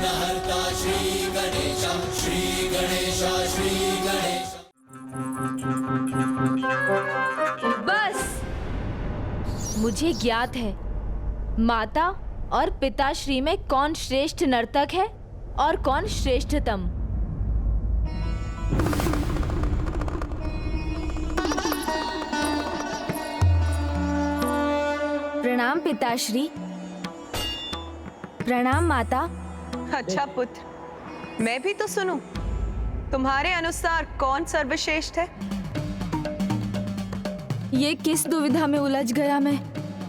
विघ्नहर्ता श्री गणेश, श्री गणेश, श्री गणेश। बस मुझे ज्ञात है माता और पिताश्री में कौन श्रेष्ठ नर्तक है और कौन श्रेष्ठतम। प्रणाम पिताश्री। प्रणाम माता। अच्छा पुत्र, मैं भी तो सुनूं। तुम्हारे अनुसार कौन सर्वश्रेष्ठ है? ये किस दुविधा में उलझ गया मैं।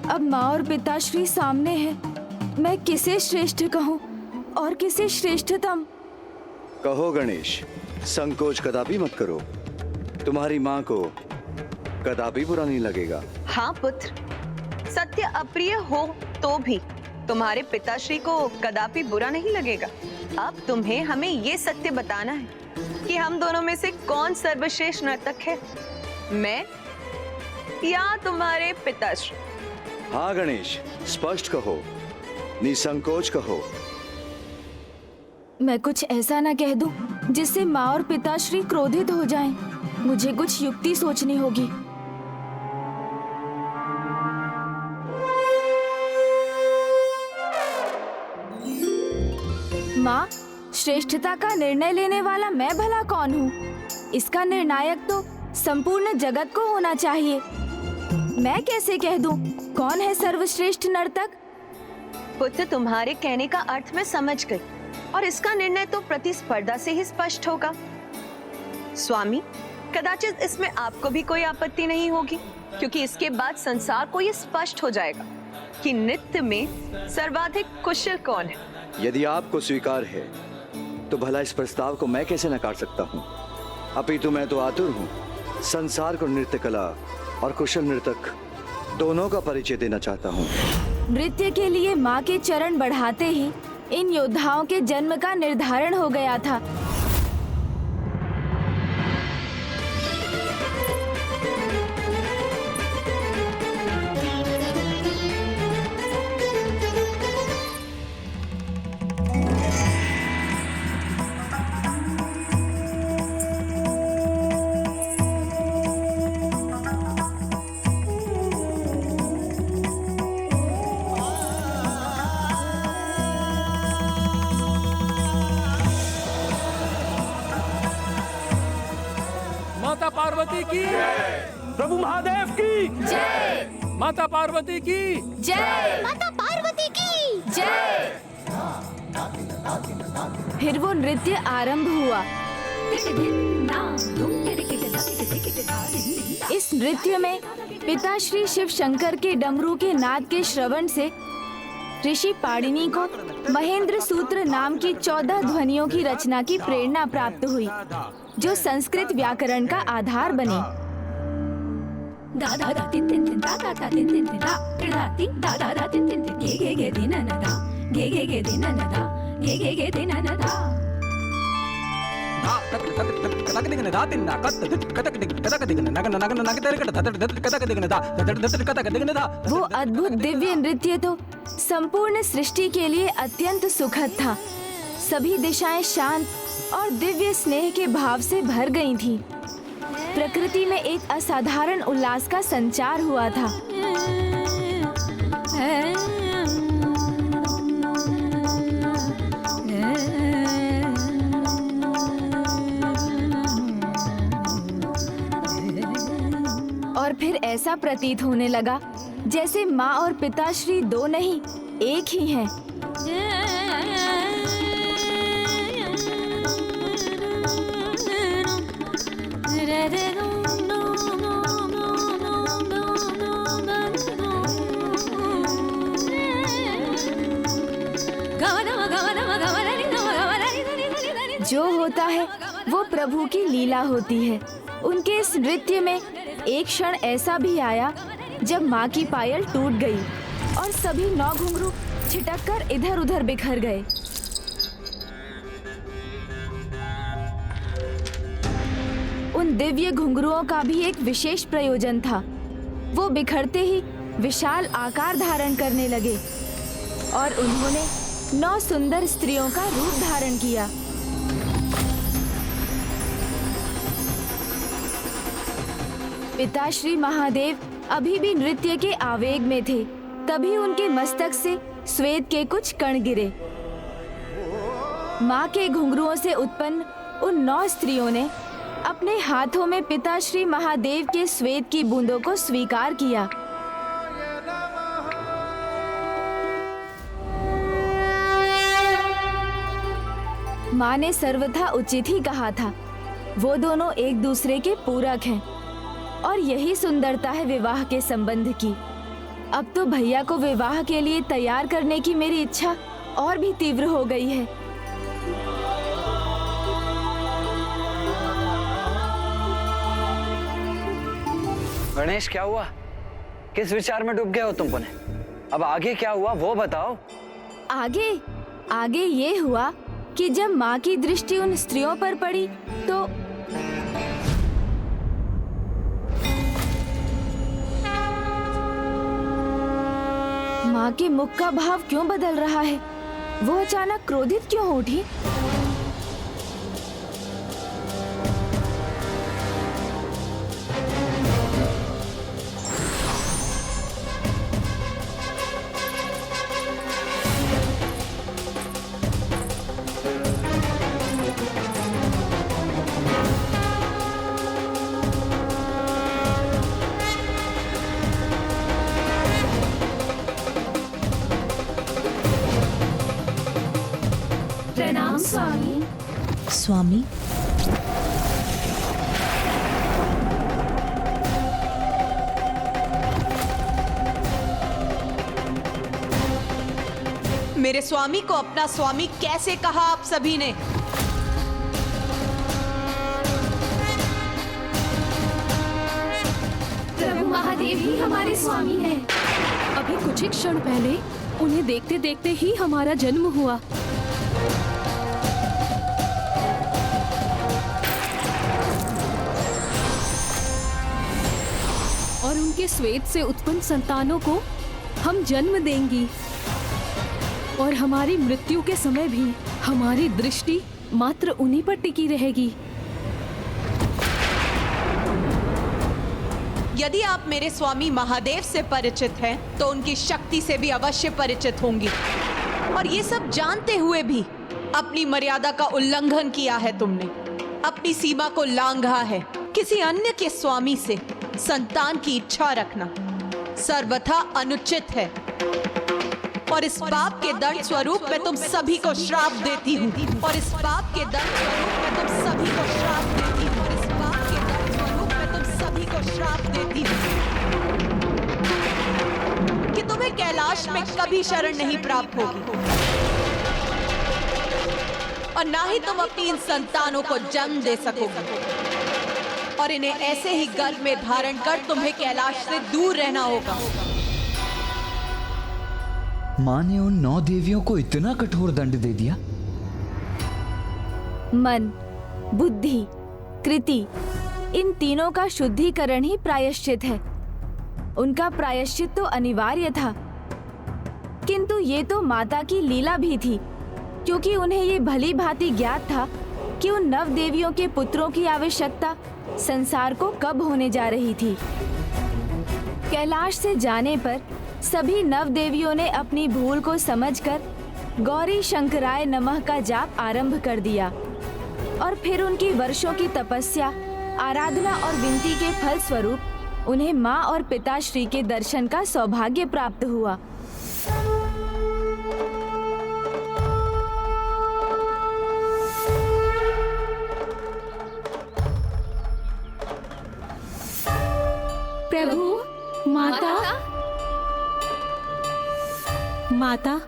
अब माँ और पिताश्री सामने हैं। मैं किसे श्रेष्ठ कहूँ और किसे श्रेष्ठतम? कहो गणेश, संकोच कदापि मत करो। तुम्हारी माँ को कदापि बुरा नहीं लगेगा। हाँ पुत्र, सत्य अप्रिय हो तो भी तुम्हारे पिताश्री को कदापि बुरा नहीं लगेगा। अब तुम्हें हमें ये सत्य बताना है कि हम दोनों में से कौन सर्वश्रेष्ठ नर्तक है, मैं या तुम्हारे पिताश्री? हाँ गणेश, स्पष्ट कहो, निसंकोच कहो। मैं कुछ ऐसा ना कह दूं जिससे माँ और पिताश्री क्रोधित हो जाएं। मुझे कुछ युक्ति सोचनी होगी। माँ, श्रेष्ठता का निर्णय लेने वाला मैं भला कौन हूँ? इसका निर्णायक तो संपूर्ण जगत को होना चाहिए। मैं कैसे कह दूं कौन है सर्वश्रेष्ठ नर्तक? पुत्र, तुम्हारे कहने का अर्थ मैं समझ गई और इसका निर्णय तो प्रतिस्पर्धा से ही स्पष्ट होगा। स्वामी, कदाचित इसमें आपको भी कोई आपत्ति नहीं होगी, क्योंकि इसके बाद संसार को ये स्पष्ट हो जाएगा कि नृत्य में सर्वाधिक कुशल कौन है। यदि आपको स्वीकार है तो भला इस प्रस्ताव को मैं कैसे नकार सकता हूँ। अपितु मैं तो आतुर हूँ संसार को नृत्य कला और कुशल नर्तक दोनों का परिचय देना चाहता हूँ। नृत्य के लिए माँ के चरण बढ़ाते ही इन योद्धाओं के जन्म का निर्धारण हो गया था। माता पार्वती की प्रभु महादेव की जय। माता पार्वती की जय। माता पार्वती की जय। फिर वो नृत्य आरंभ हुआ। इस नृत्य में पिताश्री शिव शंकर के डमरू के नाद के श्रवण से ऋषि पाणिनि को महेंद्र सूत्र नाम की 14 ध्वनियों की रचना की प्रेरणा प्राप्त हुई, जो संस्कृत व्याकरण का आधार बने। वो अद्भुत दिव्य नृत्य तो संपूर्ण सृष्टि के लिए अत्यंत सुखद था। सभी दिशाएं शांत और दिव्य स्नेह के भाव से भर गई थीं। प्रकृति में एक असाधारण उल्लास का संचार हुआ था। और फिर ऐसा प्रतीत होने लगा जैसे माँ और पिताश्री दो नहीं, एक ही हैं। जो होता है वो प्रभु की लीला होती है। उनके इस नृत्य में एक क्षण ऐसा भी आया जब माँ की पायल टूट गई और सभी 9 घुंघरू छिटककर इधर उधर बिखर गए। उन दिव्य घुंघरुओं का भी एक विशेष प्रयोजन था। वो बिखरते ही विशाल आकार धारण करने लगे और उन्होंने 9 सुंदर स्त्रियों का रूप धारण किया। पिताश्री महादेव अभी भी नृत्य के आवेग में थे। तभी उनके मस्तक से श्वेत के कुछ कण गिरे। माँ के घुंघरुओं से उत्पन्न उन 9 स्त्रियों ने अपने हाथों में पिताश्री महादेव के श्वेत की बूंदों को स्वीकार किया। माँ ने सर्वथा उचित ही कहा था। वो दोनों एक दूसरे के पूरक हैं और यही सुंदरता है विवाह के संबंध की। अब तो भैया को विवाह के लिए तैयार करने की मेरी इच्छा और भी तीव्र हो गई है। गणेश, क्या हुआ? किस विचार में डूब गए हो तुम पुनः? अब आगे क्या हुआ वो बताओ। आगे ये हुआ कि जब माँ की दृष्टि उन स्त्रियों पर पड़ी तो माँ के मुख का भाव क्यों बदल रहा है? वो अचानक क्रोधित क्यों हो उठी? प्रणाम स्वामी। स्वामी, मेरे स्वामी को अपना स्वामी कैसे कहा आप सभी ने? प्रभु महादेव ही हमारे स्वामी हैं। अभी कुछ ही क्षण पहले उन्हें देखते देखते ही हमारा जन्म हुआ। और उनके श्वेत से उत्पन्न संतानों को हम जन्म देंगी। और हमारी मृत्यु के समय भी हमारी दृष्टि मात्र उन्हीं पर टिकी रहेगी। यदि आप मेरे स्वामी महादेव से परिचित हैं, तो उनकी शक्ति से भी अवश्य परिचित होंगी। और ये सब जानते हुए भी अपनी मर्यादा का उल्लंघन किया है तुमने, अपनी सीमा को लांघा है। किसी अन्य के स्वामी से संतान की इच्छा रखना सर्वथा अनुचित है। और इस पाप के दंड स्वरूप मैं तुम सभी को श्राप देती हूँ। और इस पाप के दंड स्वरूप मैं तुम सभी को श्राप देती हूँ। और इस पाप के दंड स्वरूप मैं तुम सभी को श्राप देती हूँ कि तुम्हें कैलाश में कभी शरण नहीं प्राप्त होगी, और ना ही तुम अपनी इन संतानों को जन्म दे सकोगे। और इन्हें ऐसे ही गर्भ में धारण कर तुम्हें कैलाश से दूर रहना होगा। माँ ने उन 9 देवियों को इतना कठोर दंड दे दिया। मन, बुद्धि, कृति, इन तीनों का शुद्धिकरण ही प्रायश्चित है। उनका प्रायश्चित तो अनिवार्य था, किंतु ये तो माता की लीला भी थी, क्योंकि उन्हें ये भली भांति ज्ञात था कि उन 9 देवियों के पुत्रों की आवश्यकता संसार को कब होने जा रही थी। कैलाश से जाने पर सभी 9 देवियों ने अपनी भूल को समझकर गौरी शंकराय नमः का जाप आरंभ कर दिया। और फिर उनकी वर्षों की तपस्या, आराधना और विनती के फल स्वरूप उन्हें माँ और पिताश्री के दर्शन का सौभाग्य प्राप्त हुआ। प्रभु, माता,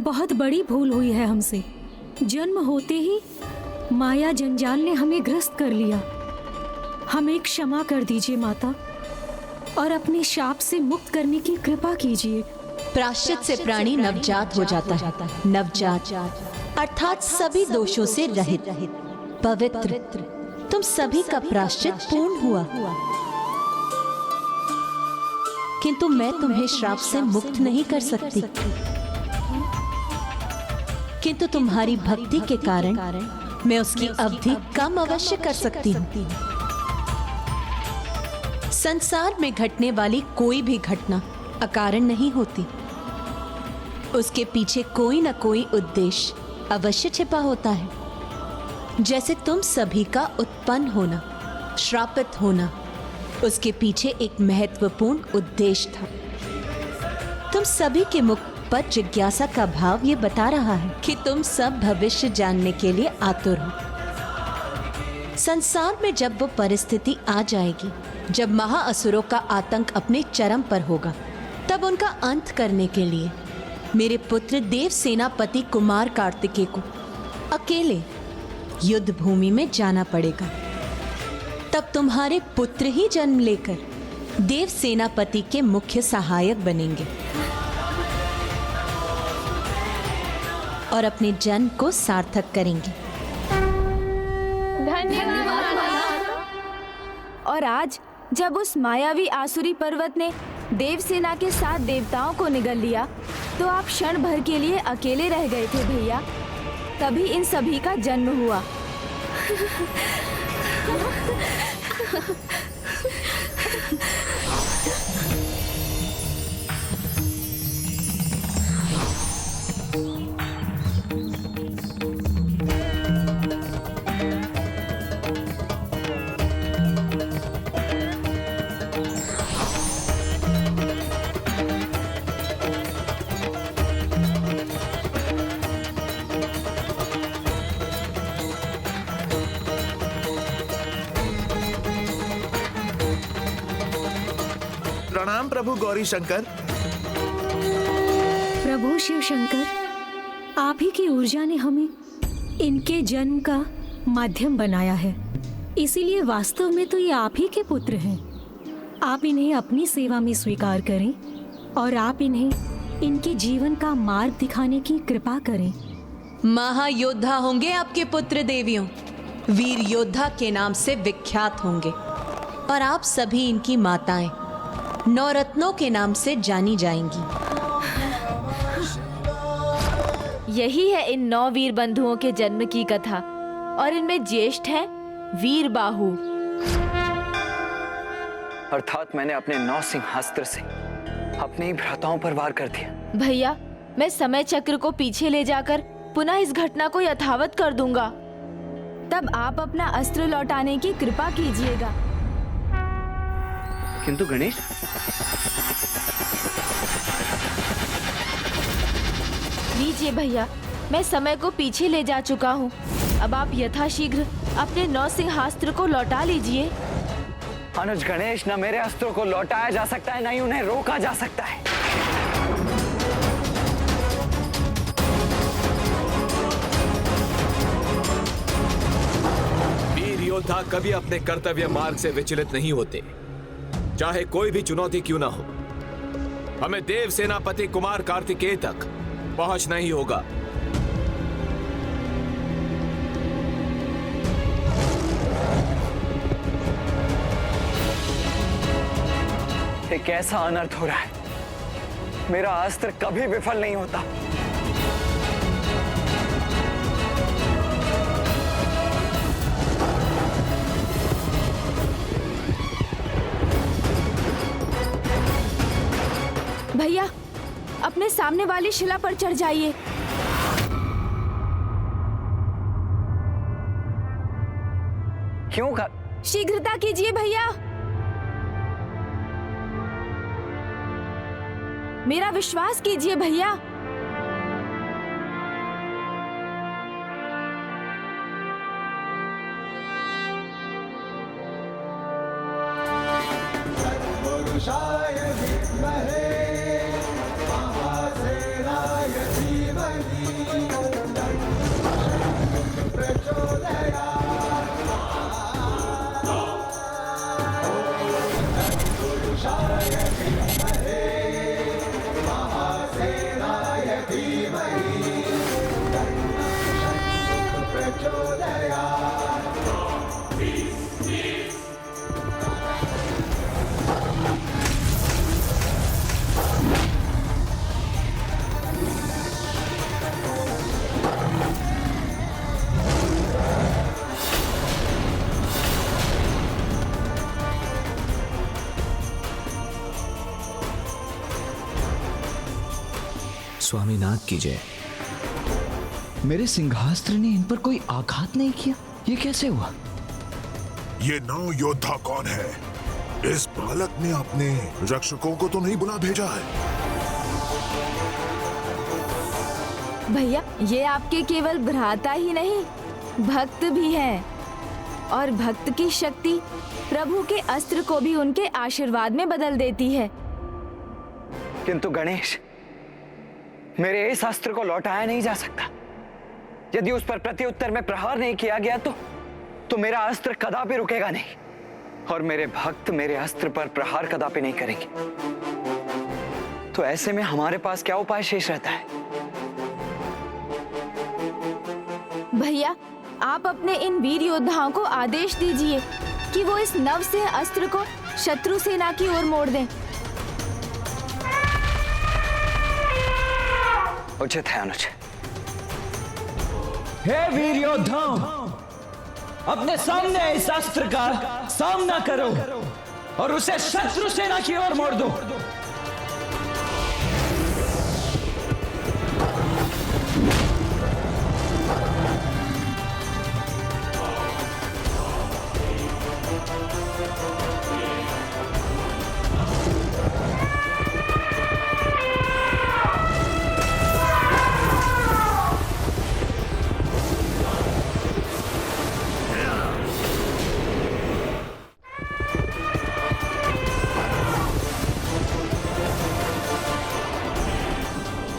बहुत बड़ी भूल हुई है हमसे। जन्म होते ही माया जंजाल ने हमें ग्रस्त कर लिया। हमें क्षमा कर दीजिए माता, और अपने शाप से मुक्त करने की कृपा कीजिए। प्रायश्चित से प्राणी नवजात हो जाता है। नवजात अर्थात सभी दोषों से रहित, पवित्र। तुम सभी का प्रायश्चित पूर्ण हुआ, किंतु मैं तुम्हें श्राप से मुक्त नहीं कर सकती। किंतु तुम्हारी भक्ति के कारण मैं उसकी अवधि कम अवश्य कर सकती हूँ। संसार में घटने वाली कोई भी घटना अकारण नहीं होती। उसके पीछे कोई न कोई उद्देश्य अवश्य छिपा होता है। जैसे तुम सभी का उत्पन्न होना, श्रापित होना, उसके पीछे एक महत्वपूर्ण उद्देश्य था। तुम सभी के मुख पर जिज्ञासा का भाव ये बता रहा है कि तुम सब भविष्य जानने के लिए आतुर हो। संसार में जब वो परिस्थिति आ जाएगी जब महाअसुरों का आतंक अपने चरम पर होगा, तब उनका अंत करने के लिए मेरे पुत्र देव सेनापति कुमार कार्तिकेय को अकेले युद्ध भूमि में जाना पड़ेगा। तब तुम्हारे पुत्र ही जन्म लेकर देव सेनापति के मुख्य सहायक बनेंगे और अपने जन्म को सार्थक करेंगे। और आज जब उस मायावी आसुरी पर्वत ने देवसेना के 7 देवताओं को निगल लिया, तो आप क्षण भर के लिए अकेले रह गए थे भैया। तभी इन सभी का जन्म हुआ। प्रणाम प्रभु गौरी शंकर। प्रभु शिव शंकर, आप ही की ऊर्जा ने हमें इनके जन्म का माध्यम बनाया है, इसीलिए वास्तव में तो ये आप ही के पुत्र हैं। आप इन्हें अपनी सेवा में स्वीकार करें और आप इन्हें इनके जीवन का मार्ग दिखाने की कृपा करें। महायोद्धा होंगे आपके पुत्र देवियों, वीर योद्धा के नाम से विख्यात होंगे और आप सभी इनकी माताएं नवरत्नों के नाम से जानी जाएंगी। यही है इन 9 वीर बंधुओं के जन्म की कथा और इनमें ज्येष्ठ है वीर बाहु। अर्थात मैंने अपने 9 सिंहास्त्र से अपने ही भ्राताओं पर वार कर दिया। भैया, मैं समय चक्र को पीछे ले जाकर पुनः इस घटना को यथावत कर दूंगा। तब आप अपना अस्त्र लौटाने की कृपा कीजिएगा। किंतु गणेश, लीजिए भैया, मैं समय को पीछे ले जा चुका हूँ। अब आप यथाशीघ्र अपने 9 सिंहास्त्र को लौटा लीजिए। अनुज गणेश, न मेरे अस्त्रों को लौटाया जा सकता है, न ही उन्हें रोका जा सकता है। वीर योद्धा कभी अपने कर्तव्य मार्ग से विचलित नहीं होते, चाहे कोई भी चुनौती क्यों ना हो। हमें देव सेनापति कुमार कार्तिकेय तक पहुंचना ही होगा। एक ऐसा अनर्थ हो रहा है, मेरा अस्त्र कभी विफल नहीं होता। भैया, अपने सामने वाली शिला पर चढ़ जाइए। क्यों? शीघ्रता कीजिए भैया, मेरा विश्वास कीजिए भैया। स्वामीनाथ की जय। मेरे सिंहास्त्र ने इन पर कोई आघात नहीं किया, ये कैसे हुआ? ये 9 योद्धा कौन है? इस बालक ने अपने रक्षकों को तो नहीं बुला भेजा है? भैया, ये आपके केवल भ्राता ही नहीं, भक्त भी हैं। और भक्त की शक्ति प्रभु के अस्त्र को भी उनके आशीर्वाद में बदल देती है। किंतु गणेश, मेरे इस अस्त्र को लौटाया नहीं जा सकता। यदि उस पर प्रत्युत्तर में प्रहार नहीं किया गया तो मेरा अस्त्र कदापि रुकेगा नहीं, और मेरे भक्त मेरे अस्त्र पर प्रहार कदापि नहीं करेंगे। तो ऐसे में हमारे पास क्या उपाय शेष रहता है? भैया, आप अपने इन वीर योद्धाओं को आदेश दीजिए कि वो इस नव से अस्त्र को शत्रु सेना की ओर मोड़ दें। उचित है अनुज। हे वीर योद्धाओ, अपने सामने इस अस्त्र का सामना करो और उसे शत्रु सेना की ओर मोड़ दो।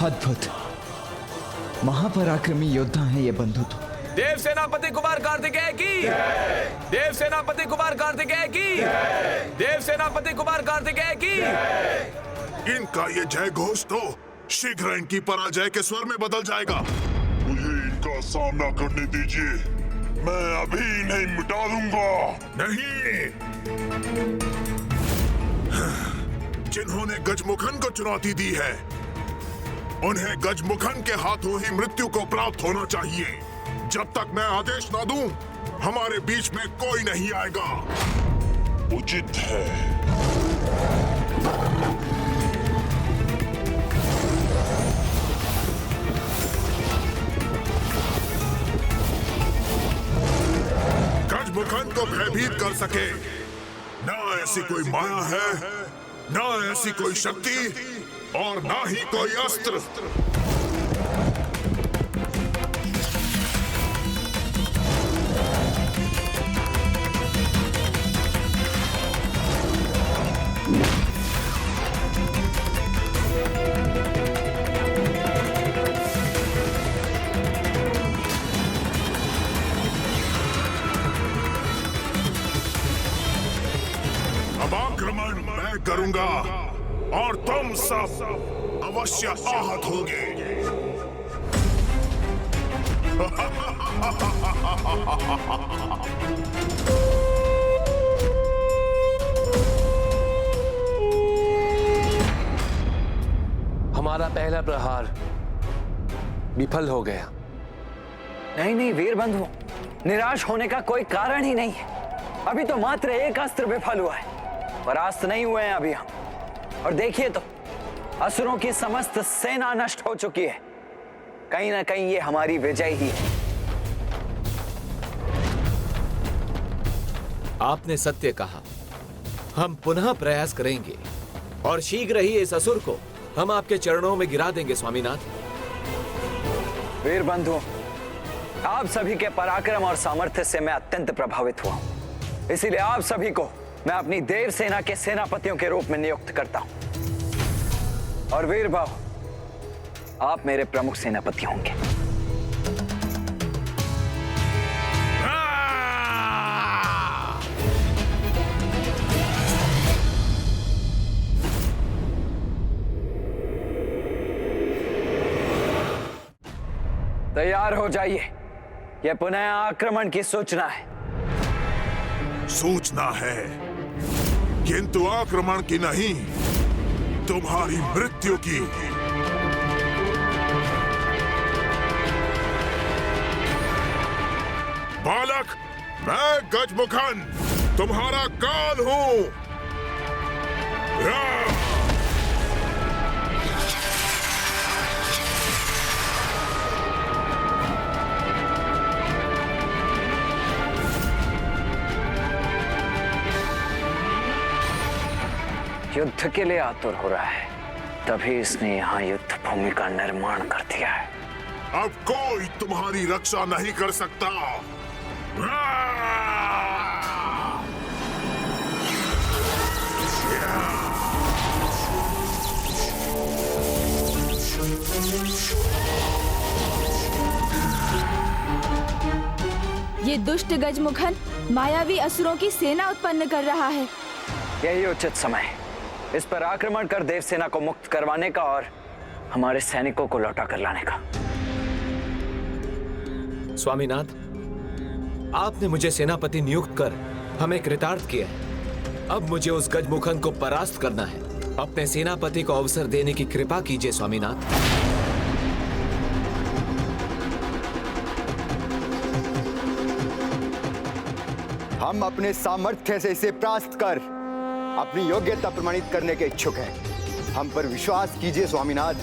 अद्भुत, महापराक्रमी योद्धा हैं ये बंधु तो। देव सेनापति कुमार कार्तिकेय की, देव सेनापति कुमार कार्तिकेय की, देव सेनापति कुमार कार्तिकेय की। इनका ये जय घोष तो शीघ्र इनकी पराजय के स्वर में बदल जाएगा। मुझे इनका सामना करने दीजिए, मैं अभी नहीं मिटा दूंगा। नहीं, जिन्होंने गजमुखन को चुनौती दी है, उन्हें गजमुखन के हाथों ही मृत्यु को प्राप्त होना चाहिए। जब तक मैं आदेश ना दूं, हमारे बीच में कोई नहीं आएगा। उचित है। गजमुखन को भयभीत कर सके ना ऐसी कोई माया है, ना ऐसी कोई शक्ति, और ना ही कोई अस्त्र। अब आक्रमण मैं करूंगा और तुम सब अवश्य आहत होंगे। हमारा पहला प्रहार विफल हो गया। नहीं नहीं वीर बंधु, निराश होने का कोई कारण ही नहीं है। अभी तो मात्र एक अस्त्र विफल हुआ है, परास्त नहीं हुए हैं अभी हम। और देखिए तो, असुरों की समस्त सेना नष्ट हो चुकी है। कहीं ना कहीं ये हमारी विजय ही है। आपने सत्य कहा। हम पुनः प्रयास करेंगे और शीघ्र ही इस असुर को हम आपके चरणों में गिरा देंगे स्वामीनाथ। वीर बंधु, आप सभी के पराक्रम और सामर्थ्य से मैं अत्यंत प्रभावित हुआ हूं। इसीलिए आप सभी को मैं अपनी देव सेना के सेनापतियों के रूप में नियुक्त करता हूं। और वीर भाव, आप मेरे प्रमुख सेनापति होंगे। तैयार हो जाइए, यह पुनः आक्रमण की सूचना है। सूचना है, किंतु आक्रमण की नहीं, तुम्हारी मृत्यु की। बालक, मैं गजमुखन तुम्हारा काल हूं। युद्ध के लिए आतुर हो रहा है, तभी इसने यहाँ युद्ध भूमि का निर्माण कर दिया है। अब कोई तुम्हारी रक्षा नहीं कर सकता। ये दुष्ट गजमुखन मायावी असुरों की सेना उत्पन्न कर रहा है। यही उचित समय है इस पर आक्रमण कर देवसेना को मुक्त करवाने का और हमारे सैनिकों को लौटा कर लाने का। स्वामीनाथ, आपने मुझे सेनापति नियुक्त कर हमें कृतार्थ किया है। अब मुझे उस गजमुखन को परास्त करना है। अपने सेनापति को अवसर देने की कृपा कीजिए स्वामीनाथ। हम अपने सामर्थ्य से इसे परास्त कर अपनी योग्यता प्रमाणित करने के इच्छुक हैं। हम पर विश्वास कीजिए स्वामीनाथ।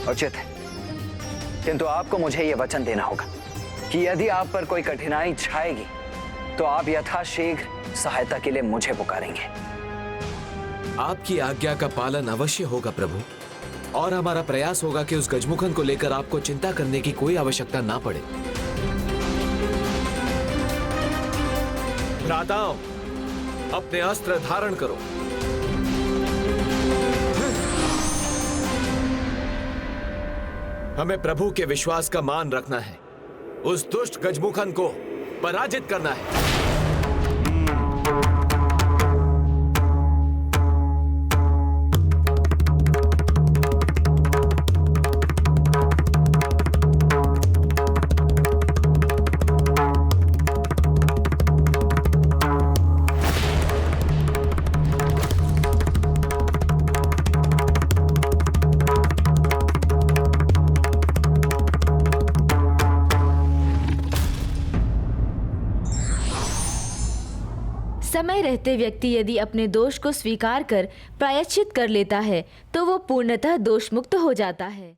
उचित है, किंतु आपको मुझे यह वचन देना होगा कि यदि आप पर कोई कठिनाई छाएगी तो आप यथाशीघ्र सहायता के लिए मुझे पुकारेंगे। आपकी आज्ञा का पालन अवश्य होगा प्रभु, और हमारा प्रयास होगा कि उस गजमुखन को लेकर आपको चिंता करने की कोई आवश्यकता ना पड़े। भ्राताओं, अपने अस्त्र धारण करो। हमें प्रभु के विश्वास का मान रखना है। उस दुष्ट गजमुखन को पराजित करना है। समय रहते व्यक्ति यदि अपने दोष को स्वीकार कर प्रायश्चित कर लेता है तो वो पूर्णतः दोष मुक्त हो जाता है।